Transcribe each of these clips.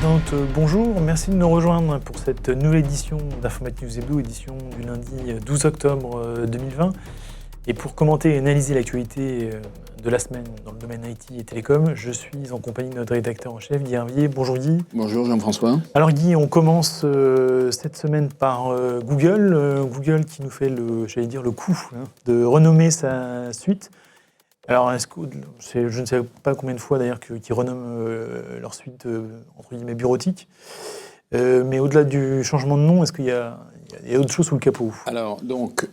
internautes, bonjour, merci de nous rejoindre pour cette nouvelle édition d'Informatic News Hebdo, édition du lundi 12 octobre 2020. Et pour commenter et analyser l'actualité de la semaine dans le domaine IT et télécom, je suis en compagnie de notre rédacteur en chef, Guy Hervier. Bonjour Guy. Bonjour Jean-François. Alors Guy, on commence cette semaine par Google. Google qui nous fait le coup de renommer sa suite. Alors, je ne sais pas combien de fois d'ailleurs qu'ils renomment leur suite entre guillemets bureautique, mais au-delà du changement de nom, est-ce qu'il y a autre chose sous le capot? Alors, donc,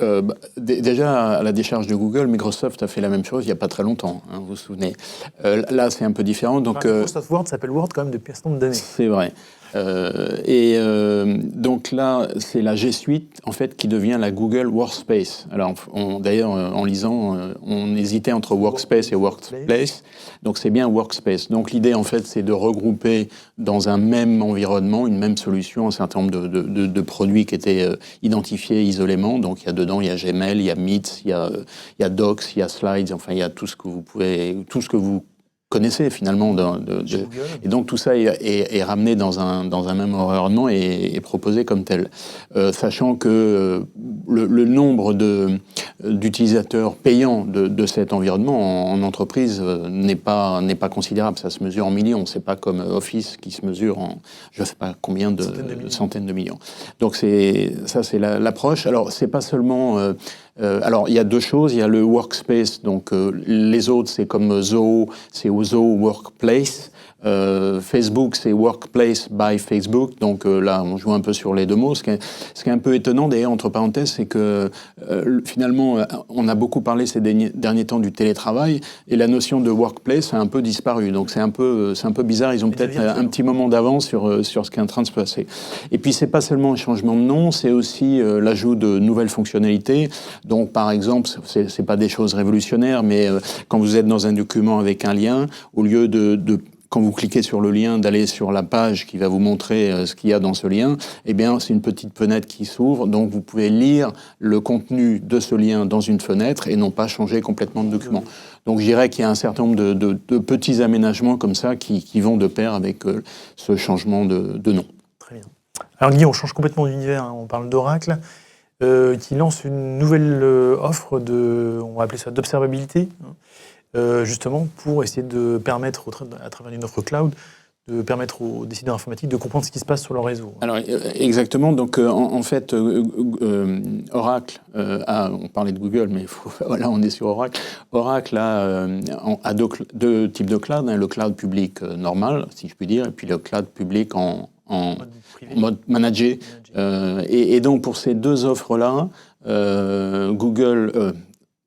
déjà, à la décharge de Google, Microsoft a fait la même chose il n'y a pas très longtemps, vous vous souvenez. Là, c'est un peu différent. Donc, Microsoft Word s'appelle Word quand même depuis un certain nombre d'années. C'est vrai. Donc là, c'est la G Suite en fait qui devient la Google Workspace. Alors d'ailleurs, en lisant, on hésitait entre Workspace et Workplace. Donc c'est bien Workspace. Donc l'idée en fait, c'est de regrouper dans un même environnement, une même solution, un certain nombre de produits qui étaient identifiés isolément. Donc il y a Gmail, il y a Meet, il y a Docs, il y a Slides. Enfin, il y a tout ce que vous connaissez finalement. Et donc tout ça est ramené dans un même environnement et proposé comme tel. Sachant que le nombre d'utilisateurs payants de cet environnement en entreprise n'est pas considérable. Ça se mesure en millions. C'est pas comme Office qui se mesure en je ne sais pas combien de centaines de millions. Donc c'est l'approche. Alors c'est pas seulement... alors, il y a deux choses. Il y a le Workspace, donc les autres, c'est comme Zoho, c'est Zoho Workplace. Facebook, c'est Workplace by Facebook. Donc là, on joue un peu sur les deux mots. Ce qui est un peu étonnant, d'ailleurs, entre parenthèses, c'est que finalement, on a beaucoup parlé ces derniers temps du télétravail et la notion de Workplace a un peu disparu. Donc c'est un peu bizarre. Ils ont peut-être un petit moment d'avance sur ce qui est en train de se passer. Et puis, c'est pas seulement un changement de nom, c'est aussi l'ajout de nouvelles fonctionnalités. Donc, par exemple, c'est pas des choses révolutionnaires, mais quand vous êtes dans un document avec un lien, au lieu quand vous cliquez sur le lien, d'aller sur la page qui va vous montrer ce qu'il y a dans ce lien, eh bien, c'est une petite fenêtre qui s'ouvre. Donc, vous pouvez lire le contenu de ce lien dans une fenêtre et non pas changer complètement de document. Donc, je dirais qu'il y a un certain nombre de petits aménagements comme ça qui vont de pair avec ce changement de nom. Très bien. Alors, Guy, on change complètement d'univers. On parle d'Oracle, qui lance une nouvelle offre on va appeler ça d'observabilité, justement pour essayer de permettre, à travers une offre cloud, de permettre aux décideurs informatiques de comprendre ce qui se passe sur leur réseau. Alors, exactement. Donc, en fait, Oracle, on parlait de Google, mais voilà, on est sur Oracle. Oracle a deux types de cloud. Le cloud public normal, si je puis dire, et puis le cloud public en mode managé. Et donc, pour ces deux offres-là, Google...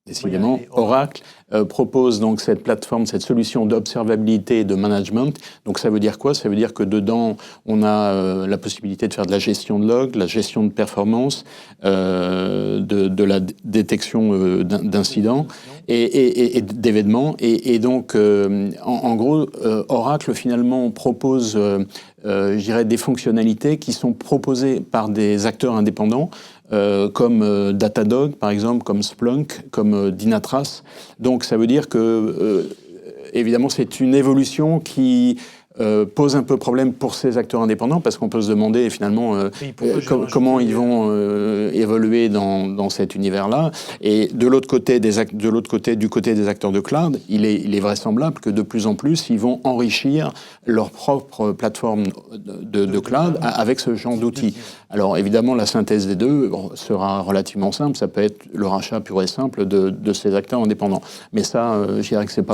décidément, Oracle propose donc cette plateforme, cette solution d'observabilité et de management. Donc ça veut dire quoi? Ça veut dire que dedans, on a la possibilité de faire de la gestion de log, la gestion de performance, de la détection d'incidents et d'événements. Et donc, en gros, Oracle finalement propose, je dirais, des fonctionnalités qui sont proposées par des acteurs indépendants, comme Datadog, par exemple, comme Splunk, comme Dynatrace. Donc, ça veut dire que, évidemment, c'est une évolution qui pose un peu problème pour ces acteurs indépendants, parce qu'on peut se demander, finalement, comment ils vont évoluer dans cet univers-là. Et de l'autre côté, du côté des acteurs de cloud, il est vraisemblable que de plus en plus, ils vont enrichir leur propre plateforme de cloud avec ce genre d'outils. Alors, évidemment, la synthèse des deux sera relativement simple. Ça peut être le rachat pur et simple de ces acteurs indépendants. Mais ça, je dirais que c'est pas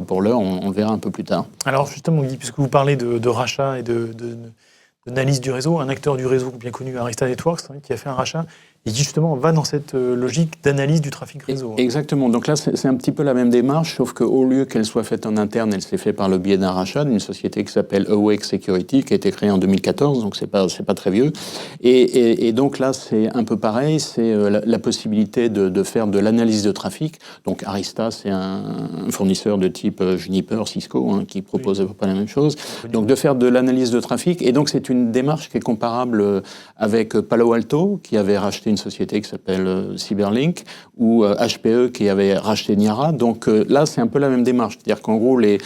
pour l'heure. On le verra un peu plus tard. Alors, justement, Guy, puisque vous parlez de rachat et d'analyse du réseau, un acteur du réseau bien connu, Arista Networks, qui a fait un rachat et qui justement va dans cette logique d'analyse du trafic réseau. Exactement. Donc là, c'est un petit peu la même démarche, sauf qu'au lieu qu'elle soit faite en interne, elle s'est faite par le biais d'un rachat d'une société qui s'appelle Awake Security, qui a été créée en 2014, donc c'est pas très vieux. Et donc là, c'est un peu pareil, c'est la possibilité de faire de l'analyse de trafic. Donc Arista, c'est un fournisseur de type Juniper, Cisco, qui propose à peu près la même chose. Donc de faire de l'analyse de trafic. Et donc c'est une démarche qui est comparable avec Palo Alto, qui avait racheté une société qui s'appelle Cyberlink, ou HPE qui avait racheté Niara. Donc là, c'est un peu la même démarche. C'est-à-dire qu'en gros, les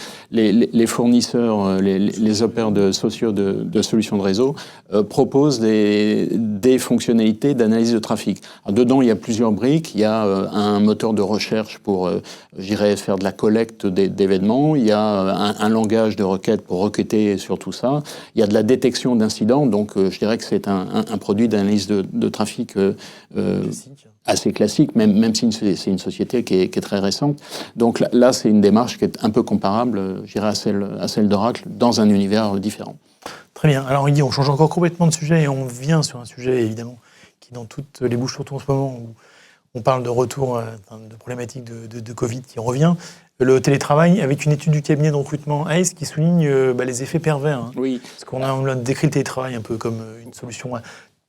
fournisseurs, les opérateurs sociaux de solutions de réseau proposent des fonctionnalités d'analyse de trafic. Alors, dedans, il y a plusieurs briques. Il y a un moteur de recherche pour, faire de la collecte d'événements. Il y a un langage de requête pour requêter sur tout ça. Il y a de la détection d'incidents. Donc, je dirais que c'est un produit d'analyse de trafic assez classique, même si c'est une société qui est très récente. Donc là, c'est une démarche qui est un peu comparable, je dirais, à celle d'Oracle, dans un univers différent. Très bien. Alors, Guy, on change encore complètement de sujet et on vient sur un sujet, évidemment, qui est dans toutes les bouches, surtout en ce moment où on parle de retour de problématiques de Covid qui revient. Le télétravail, avec une étude du cabinet de recrutement ACE qui souligne les effets pervers. Hein. Oui. Parce qu'on a décrit le télétravail un peu comme une solution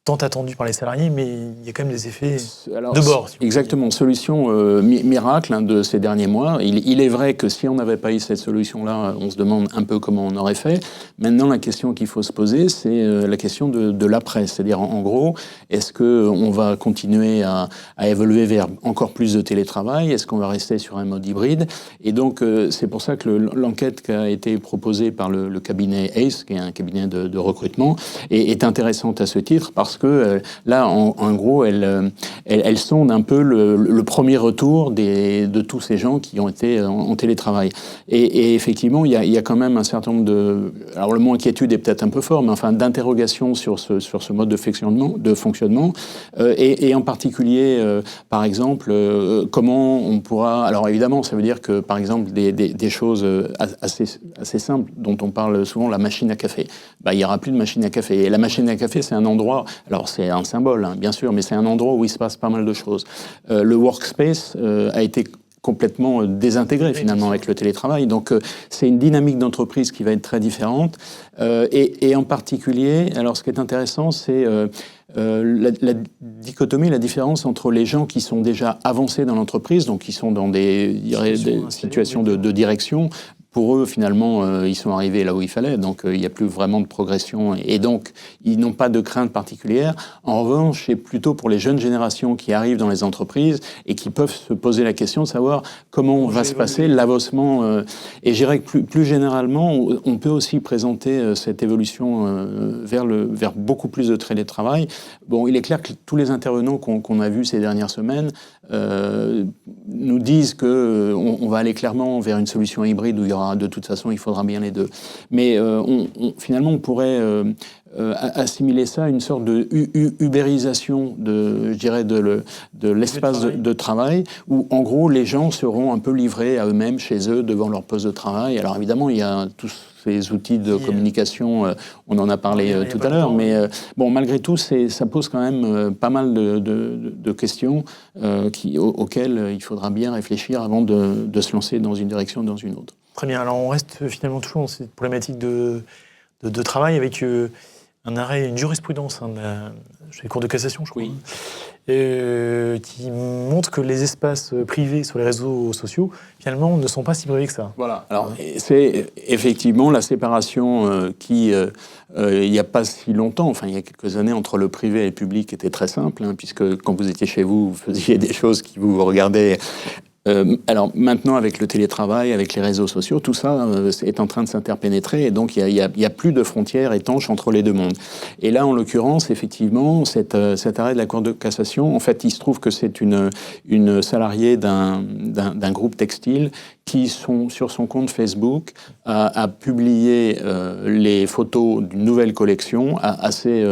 tant attendue par les salariés, mais il y a quand même des effets de bord. Si exactement, solution miracle de ces derniers mois. Il est vrai que si on n'avait pas eu cette solution-là, on se demande un peu comment on aurait fait. Maintenant, la question qu'il faut se poser, c'est la question de l'après. C'est-à-dire, en gros, est-ce qu'on va continuer à évoluer vers encore plus de télétravail? Est-ce qu'on va rester sur un mode hybride? Et donc, c'est pour ça que l'enquête qui a été proposée par le cabinet ACE, qui est un cabinet de recrutement, est intéressante à ce titre, parce que là, en gros, elle sonde un peu le premier retour de tous ces gens qui ont été en télétravail. Et effectivement, il y a quand même un certain nombre alors le mot inquiétude est peut-être un peu fort, mais enfin d'interrogations sur ce mode de fonctionnement. Et en particulier, par exemple, comment on pourra... Alors évidemment, ça veut dire que, par exemple, des choses assez simples dont on parle souvent, la machine à café. Il n'y aura plus de machine à café. Et la machine à café, c'est un endroit... Alors, c'est un symbole, bien sûr, mais c'est un endroit où il se passe pas mal de choses. Le workspace a été complètement désintégré, finalement, avec le télétravail. Donc, c'est une dynamique d'entreprise qui va être très différente. Et en particulier, alors, ce qui est intéressant, c'est la dichotomie, la différence entre les gens qui sont déjà avancés dans l'entreprise, donc qui sont dans des situations de direction. Pour eux, finalement, ils sont arrivés là où il fallait, donc il n'y a plus vraiment de progression, et donc ils n'ont pas de crainte particulière. En revanche, c'est plutôt pour les jeunes générations qui arrivent dans les entreprises et qui peuvent se poser la question de savoir comment va se passer l'avancement. Et je dirais que plus généralement, on peut aussi présenter cette évolution vers beaucoup plus de télétravail. Bon, il est clair que tous les intervenants qu'on a vus ces dernières semaines nous disent qu'on va aller clairement vers une solution hybride où il y aura, de toute façon, il faudra bien les deux. Mais finalement, on pourrait assimiler ça à une sorte de ubérisation de l'espace de travail, où en gros les gens seront un peu livrés à eux-mêmes chez eux devant leur poste de travail. Alors évidemment, il y a tous ces outils de communication, on en a parlé tout à l'heure, mais bon, malgré tout, ça pose quand même pas mal de questions auxquelles il faudra bien réfléchir avant de se lancer dans une direction ou dans une autre. Très bien, alors on reste finalement toujours dans cette problématique de travail avec un arrêt, une jurisprudence chez les cours de cassation, je crois, qui montre que les espaces privés sur les réseaux sociaux, finalement, ne sont pas si privés que ça. Voilà. Alors, c'est effectivement la séparation qui, il n'y a pas si longtemps, enfin, il y a quelques années, entre le privé et le public était très simple, puisque quand vous étiez chez vous, vous faisiez des choses qui vous regardaient. Alors maintenant, avec le télétravail, avec les réseaux sociaux, tout ça est en train de s'interpénétrer, et donc il y a plus de frontières étanches entre les deux mondes. Et là, en l'occurrence, effectivement, cet arrêt de la Cour de cassation, en fait, il se trouve que c'est une salariée d'un groupe textile qui, sur son compte Facebook, a publié les photos d'une nouvelle collection à ses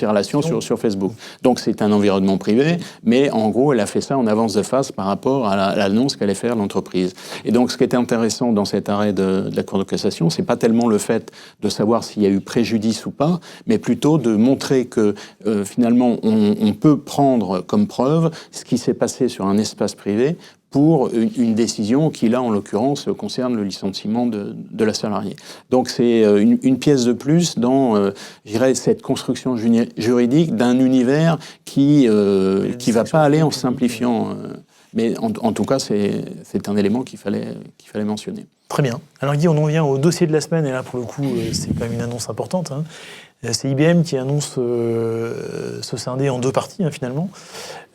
relations sur Facebook. Donc c'est un environnement privé, mais en gros, elle a fait ça en avance de phase par rapport à l'annonce qu'allait faire l'entreprise. Et donc, ce qui est intéressant dans cet arrêt de la Cour de cassation, c'est pas tellement le fait de savoir s'il y a eu préjudice ou pas, mais plutôt de montrer que finalement, on peut prendre comme preuve ce qui s'est passé sur un espace privé pour une décision qui, là, en l'occurrence, concerne le licenciement de la salariée. Donc, c'est une pièce de plus dans, je dirais, cette construction juridique d'un univers qui va pas aller en simplifiant. Mais en tout cas, c'est un élément qu'il fallait mentionner. Très bien. Alors Guy, on en vient au dossier de la semaine, et là, pour le coup, c'est quand même une annonce importante. C'est IBM qui annonce se scinder en 2 parties, finalement.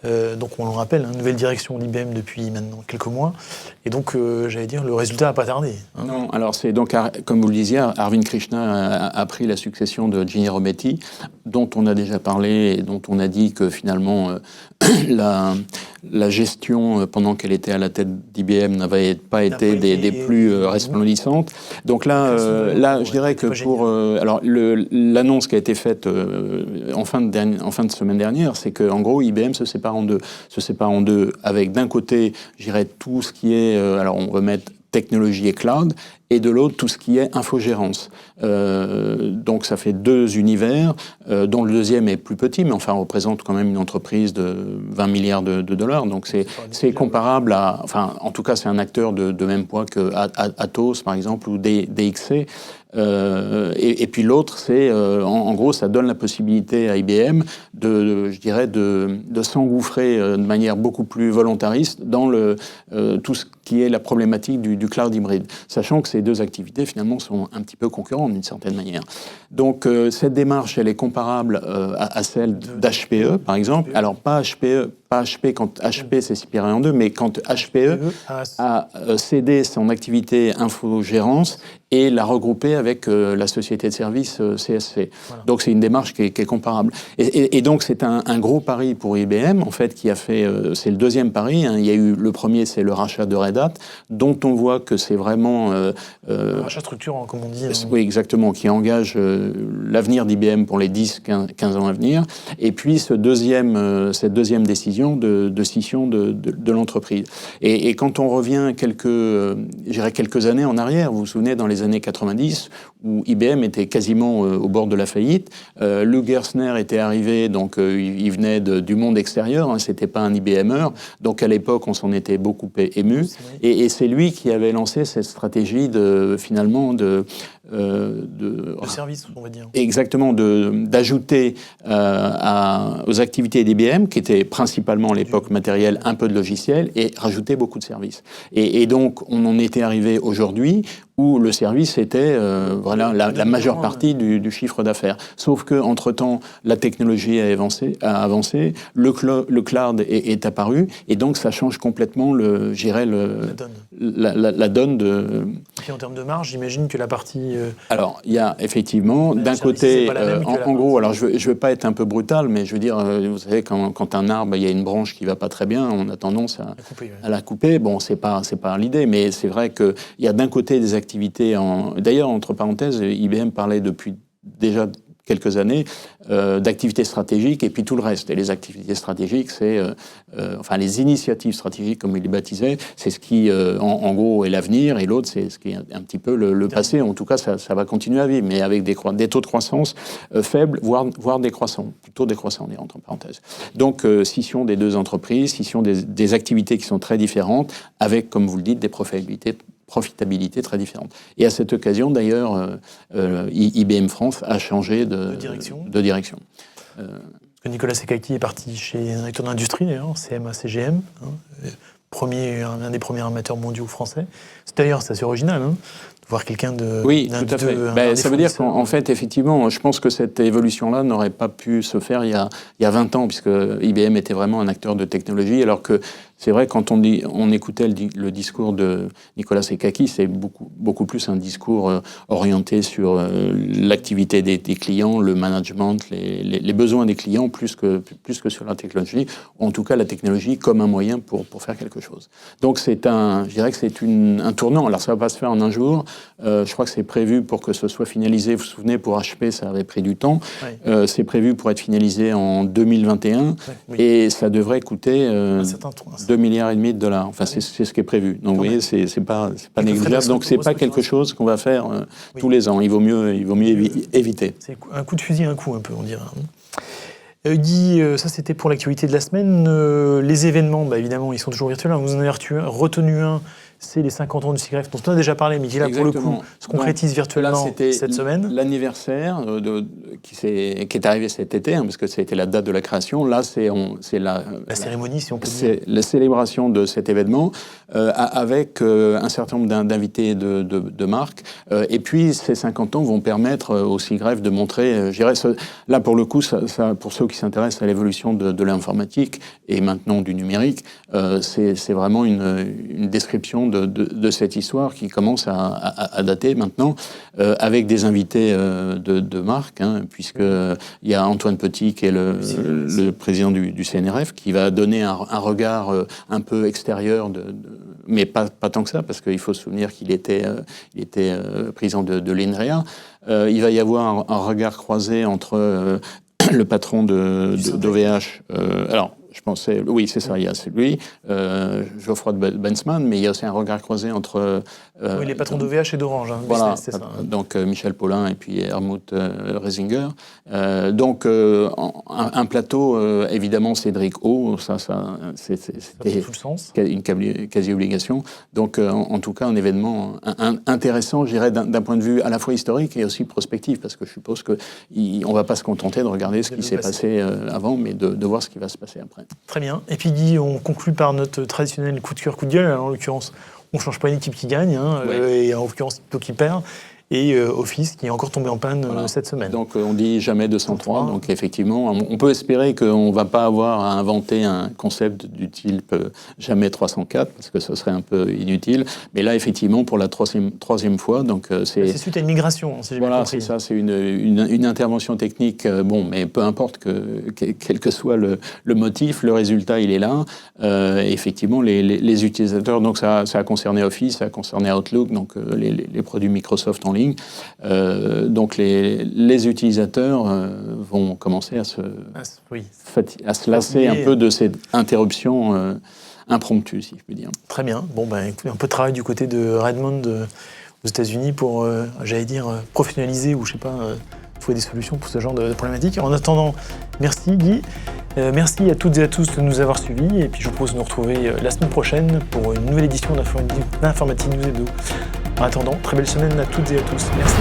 Donc on le rappelle, nouvelle direction d'IBM depuis maintenant quelques mois. Et donc, j'allais dire, le résultat n'a pas tardé. Non, alors c'est donc, comme vous le disiez, Arvind Krishna a pris la succession de Ginni Rometty, dont on a déjà parlé et dont on a dit que finalement la gestion pendant qu'elle était à la tête d'IBM n'avait pas été des plus resplendissantes. Donc là, je dirais que pour alors l'annonce qui a été faite en fin de semaine dernière, c'est que en gros IBM se sépare en deux, avec d'un côté, je dirais tout ce qui est alors on va mettre technologie et cloud, et de l'autre, tout ce qui est infogérance. Donc ça fait 2 univers, dont le deuxième est plus petit, mais enfin représente quand même une entreprise de 20 milliards de dollars. Donc c'est comparable à... Enfin, en tout cas, c'est un acteur de même poids que Atos, par exemple, ou DXC. Et puis l'autre, c'est en gros, ça donne la possibilité à IBM de s'engouffrer de manière beaucoup plus volontariste dans tout ce qui est la problématique du cloud hybride, sachant que ces 2 activités finalement sont un petit peu concurrentes d'une certaine manière. Donc cette démarche, elle est comparable à celle d'HPE, par exemple. Alors pas HP quand HP s'est séparé en 2, mais quand HPE a cédé son activité infogérance et l'a regroupée avec la société de services CSC. Voilà. Donc c'est une démarche qui est comparable. Et donc c'est un gros pari pour IBM, en fait, qui a fait... c'est le 2e pari. Il y a eu le premier, c'est le rachat de Red Hat, dont on voit que c'est vraiment... un rachat structurant, comme on dit. Oui, exactement, qui engage l'avenir d'IBM pour les 10-15 ans à venir. Et puis cette deuxième décision de scission de l'entreprise. Et quand on revient quelques années en arrière, vous vous souvenez, dans les années 90, où IBM était quasiment au bord de la faillite, Lou Gerstner était arrivé, donc il venait du monde extérieur, c'était pas un IBMer, donc à l'époque on s'en était beaucoup ému, et c'est lui qui avait lancé cette stratégie de service, on va dire. Exactement, d'ajouter aux activités d'IBM, qui étaient principalement à l'époque matériel, un peu de logiciel, et rajouter beaucoup de services. Et donc, on en était arrivé aujourd'hui où le service était la majeure partie du chiffre d'affaires. Sauf qu'entre-temps, la technologie a avancé, le cloud est apparu, et donc ça change complètement la donne de... Et en termes de marge, j'imagine que la partie... Alors, il y a effectivement, d'un côté, en gros, alors je ne veux pas être un peu brutal, mais je veux dire, vous savez, quand un arbre, il y a une branche qui ne va pas très bien, on a tendance à la couper. Bon, c'est pas l'idée, mais c'est vrai qu'il y a d'un côté des activités D'ailleurs, entre parenthèses, IBM parlait depuis déjà quelques années d'activités stratégiques et puis tout le reste. Et les activités stratégiques, c'est les initiatives stratégiques, comme il les baptisait, c'est ce qui, en gros, est l'avenir, et l'autre, c'est ce qui est un petit peu le passé. En tout cas, ça va continuer à vivre, mais avec des taux de croissance faibles, voire décroissants, plutôt décroissants, entre parenthèses. Donc, scission des 2 entreprises, scission des activités qui sont très différentes, avec, comme vous le dites, des profitabilité très différente. Et à cette occasion, d'ailleurs, IBM France a changé de direction. Nicolas Sekaki est parti chez un acteur d'industrie, d'ailleurs, CMA-CGM, l'un des premiers armateurs mondiaux français. C'est assez original, de voir quelqu'un de... Oui, tout à fait. Ça veut dire qu'en fait, effectivement, je pense que cette évolution-là n'aurait pas pu se faire il y a 20 ans, puisque IBM était vraiment un acteur de technologie, alors que c'est vrai, quand on écoutait le discours de Nicolas Sekaki, c'est beaucoup plus un discours orienté sur l'activité des clients, le management, les besoins des clients, plus que sur la technologie, ou en tout cas la technologie comme un moyen pour faire quelque chose. Donc je dirais que c'est un tournant. Alors ça ne va pas se faire en un jour. Je crois que c'est prévu pour que ce soit finalisé. Vous vous souvenez, pour HP, ça avait pris du temps. Oui. C'est prévu pour être finalisé en 2021, oui. Et ça devrait coûter 2,5 milliards de dollars. Enfin, c'est ce qui est prévu. Donc, vous voyez, c'est pas négligeable. Donc, c'est pas quelque chose qu'on va faire tous les ans. Il vaut mieux éviter. C'est un coup de fusil, un coup, un peu, on dirait. Guy, ça c'était pour l'actualité de la semaine. Les événements, évidemment, ils sont toujours virtuels. Vous en avez retenu un c'est les 50 ans du SIGGRAPH dont on a déjà parlé, mais qui là, pour le coup, se concrétise virtuellement cette semaine. L'anniversaire qui est arrivé cet été, parce que c'était la date de la création. Là, c'est la cérémonie, si on peut dire. C'est la célébration de cet événement avec un certain nombre d'invités de marques. Et puis, ces 50 ans vont permettre au SIGGRAPH de montrer, je dirais, là, pour le coup, pour ceux qui s'intéressent à l'évolution de l'informatique et maintenant du numérique, c'est vraiment une description de cette histoire qui commence à dater maintenant, avec des invités de marque, puisqu'il y a Antoine Petit, qui est le président du CNRF, qui va donner un regard un peu extérieur, mais pas tant que ça, parce qu'il faut se souvenir qu'il était président de l'INREA. Il va y avoir un regard croisé entre le patron d'OVH, je pensais, oui, c'est ça, il y a celui, Geoffroy de Bensman, mais il y a aussi un regard croisé entre... oui, les patrons d'OVH et d'Orange, voilà, c'est ça. Donc Michel Paulin et puis Helmut Reisinger. Donc un plateau, évidemment, Cédric O, c'était tout le sens. Une quasi-obligation. Donc en tout cas, un événement intéressant, je dirais, d'un point de vue à la fois historique et aussi prospectif, parce que je suppose qu'on ne va pas se contenter de regarder ce qui s'est passé avant, mais de voir ce qui va se passer après. Très bien. Et puis Guy, on conclut par notre traditionnel coup de cœur, coup de gueule. Alors, en l'occurrence, on ne change pas une équipe qui gagne, et en l'occurrence, plutôt qui perd. Et Office qui est encore tombé en panne cette semaine. Donc on dit jamais 203, donc effectivement, on peut espérer qu'on ne va pas avoir à inventer un concept du type jamais 304, parce que ce serait un peu inutile. Mais là, effectivement, pour la troisième fois, donc c'est suite à une migration, si j'ai bien compris. Voilà, c'est ça, c'est une intervention technique, mais peu importe quel que soit le motif, le résultat, il est là. Effectivement, les utilisateurs, donc ça a concerné Office, ça a concerné Outlook, donc les produits Microsoft en ligne. Donc les utilisateurs vont commencer à se lasser un peu de cette interruption impromptue, si je puis dire. Très bien. Bon, écoutez, un peu de travail du côté de Redmond aux États-Unis pour, professionnaliser ou, trouver des solutions pour ce genre de problématiques. En attendant, merci Guy. Merci à toutes et à tous de nous avoir suivis. Et puis je vous propose de nous retrouver la semaine prochaine pour une nouvelle édition d'Informatique News Hebdo. En attendant, très belle semaine à toutes et à tous. Merci.